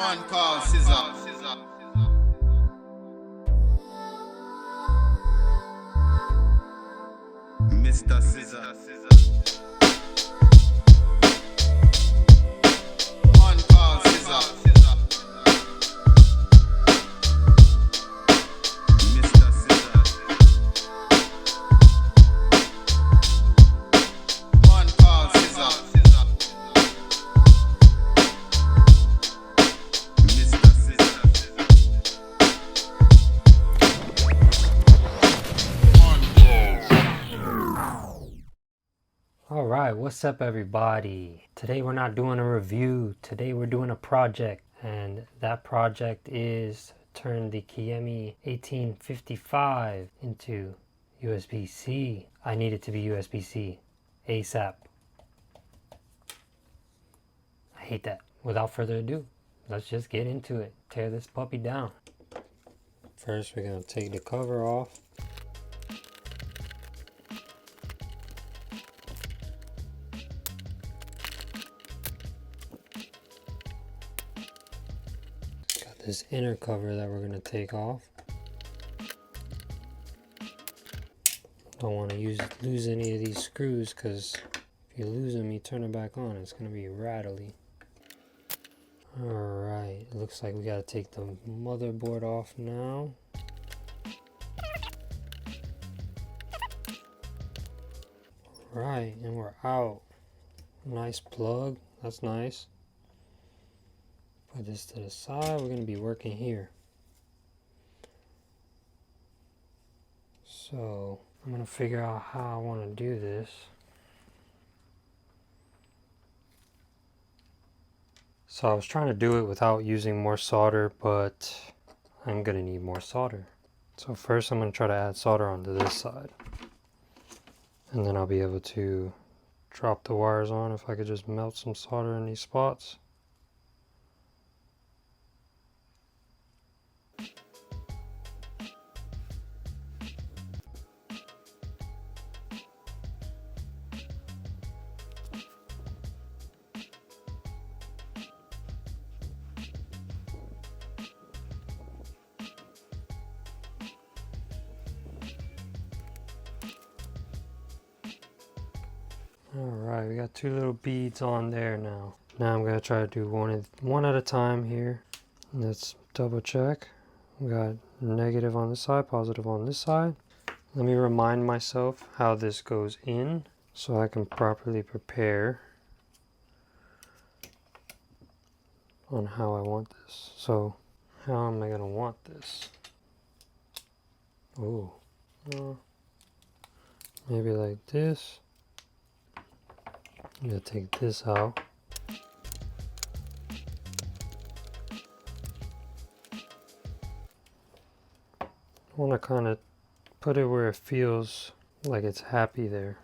Man called Scissor. Mr. Scissor. Man called Scissor. Mr. Scissor. Man called Scissor. Mr. Scissor. Alright, what's up everybody? Today we're not doing a review, today we're doing a project, and that project is turn the KEMEI 1855 into USB-C. I need it to be USB-C ASAP. I hate that. Without further ado, let's just get into it. Tear this puppy down. First we're going to take the cover off. This inner cover that we're going to take off. Don't want to lose any of these screws, because if you lose them, you turn it back on, it's going to be rattly. Alright, looks like we got to take the motherboard off now. Right, and we're out. Nice plug, that's nice. Put this to the side, we're going to be working here. So I'm going to figure out how I want to do this. So I was trying to do it without using more solder, but I'm going to need more solder. So first I'm going to try to add solder onto this side. And then I'll be able to drop the wires on if I could just melt some solder in these spots. Alright, we got two little beads on there now. Now I'm going to try to do one at a time here. Let's double check. We got negative on this side, positive on this side. Let me remind myself how this goes in so I can properly prepare on how I want this. So how am I going to want this? Oh, maybe like this. I'm going to take this out. I want to kind of put it where it feels like it's happy there.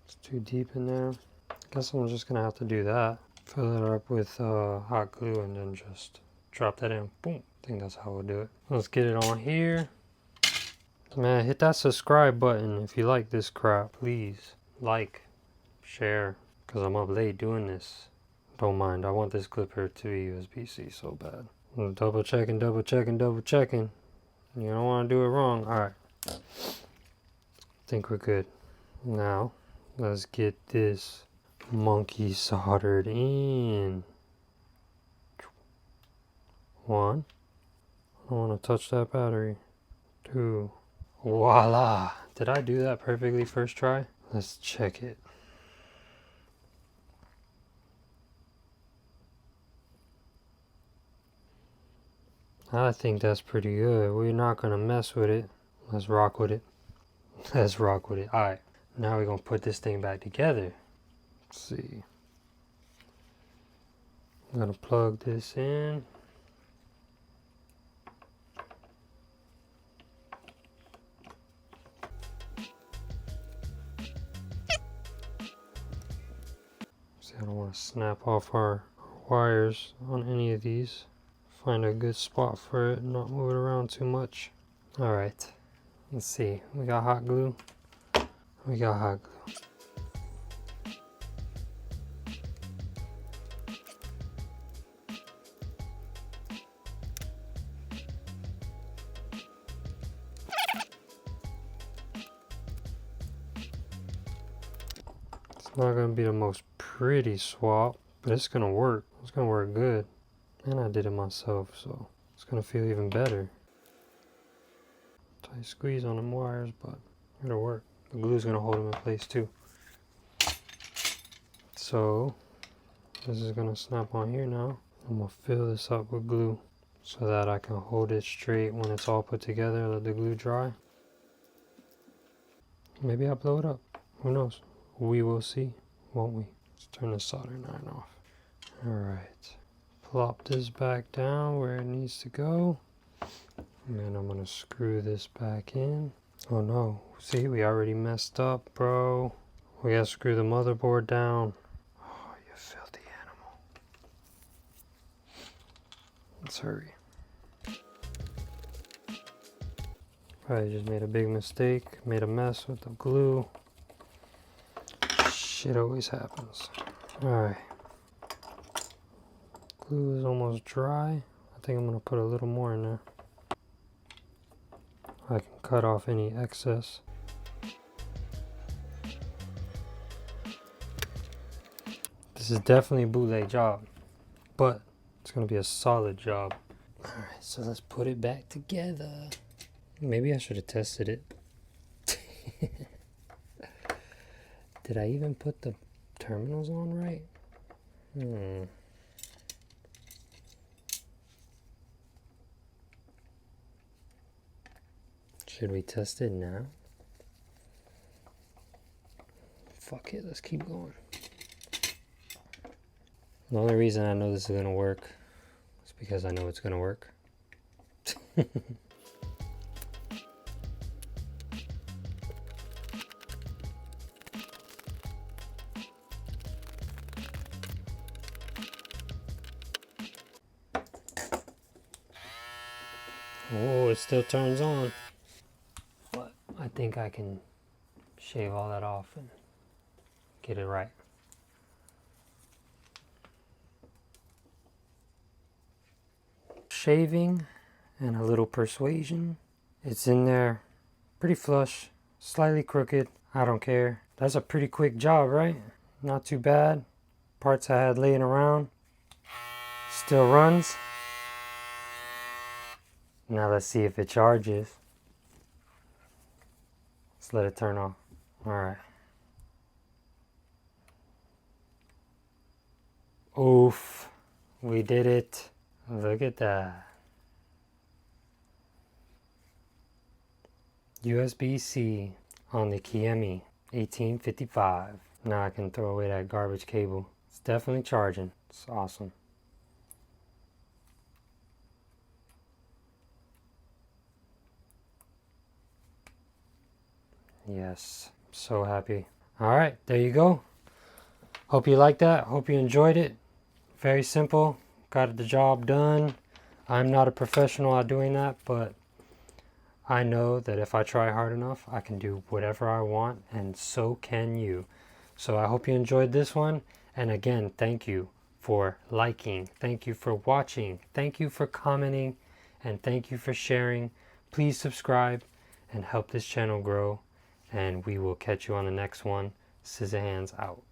It's too deep in there. I guess I'm just going to have to do that. Fill it up with hot glue and then just drop that in. Boom. I think that's how we'll do it. Let's get it on here. Man, hit that subscribe button if you like this crap. Please like, share. Because I'm up late doing this. Don't mind, I want this clipper to be USB-C so bad. I'm double checking, double checking, double checking. You don't want to do it wrong. Alright. I think we're good. Now, let's get this monkey soldered in. One. I don't want to touch that battery. Two. Voila! Did I do that perfectly first try? Let's check it. I think that's pretty good. We're not going to mess with it. Let's rock with it. Let's rock with it. Alright. Now we're going to put this thing back together. Let's see. I'm going to plug this in. See, I don't want to snap off our wires on any of these. Find a good spot for it, not move it around too much. Alright, let's see. We got hot glue. We got hot glue. Not gonna be the most pretty swap, but it's gonna work. It's gonna work good. And I did it myself, so it's gonna feel even better. Tight squeeze on them wires, but it'll work. The glue's gonna hold them in place too. So this is gonna snap on here now. I'm gonna fill this up with glue so that I can hold it straight when it's all put together. Let the glue dry. Maybe I'll blow it up. Who knows? We will see, won't we? Let's turn the soldering iron off. Alright. Plop this back down where it needs to go. And then I'm gonna screw this back in. Oh no. See, we already messed up, bro. We gotta screw the motherboard down. Oh, you filthy animal. Let's hurry. Probably just made a big mistake. Made a mess with the glue. Shit always happens. Alright. Glue is almost dry. I think I'm gonna put a little more in there. I can cut off any excess. This is definitely a bootleg job, but it's gonna be a solid job. Alright, so let's put it back together. Maybe I should have tested it. Did I even put the terminals on right? Should we test it now? Fuck it, let's keep going. The only reason I know this is gonna work is because I know it's gonna work. Oh, it still turns on. But I think I can shave all that off and get it right. Shaving and a little persuasion. It's in there pretty flush, slightly crooked. I don't care. That's a pretty quick job, right? Not too bad. Parts I had laying around. Still runs. Now let's see if it charges. Let's let it turn off. Alright. Oof. We did it. Look at that. USB-C on the KM-1855. Now I can throw away that garbage cable. It's definitely charging. It's awesome. Yes, so happy. Alright, there you go. Hope you liked that. Hope you enjoyed it. Very simple. Got the job done. I'm not a professional at doing that, but I know that if I try hard enough, I can do whatever I want, and so can you. So I hope you enjoyed this one. And again, thank you for liking. Thank you for watching. Thank you for commenting. And thank you for sharing. Please subscribe and help this channel grow. And we will catch you on the next one. Scissor Hands out.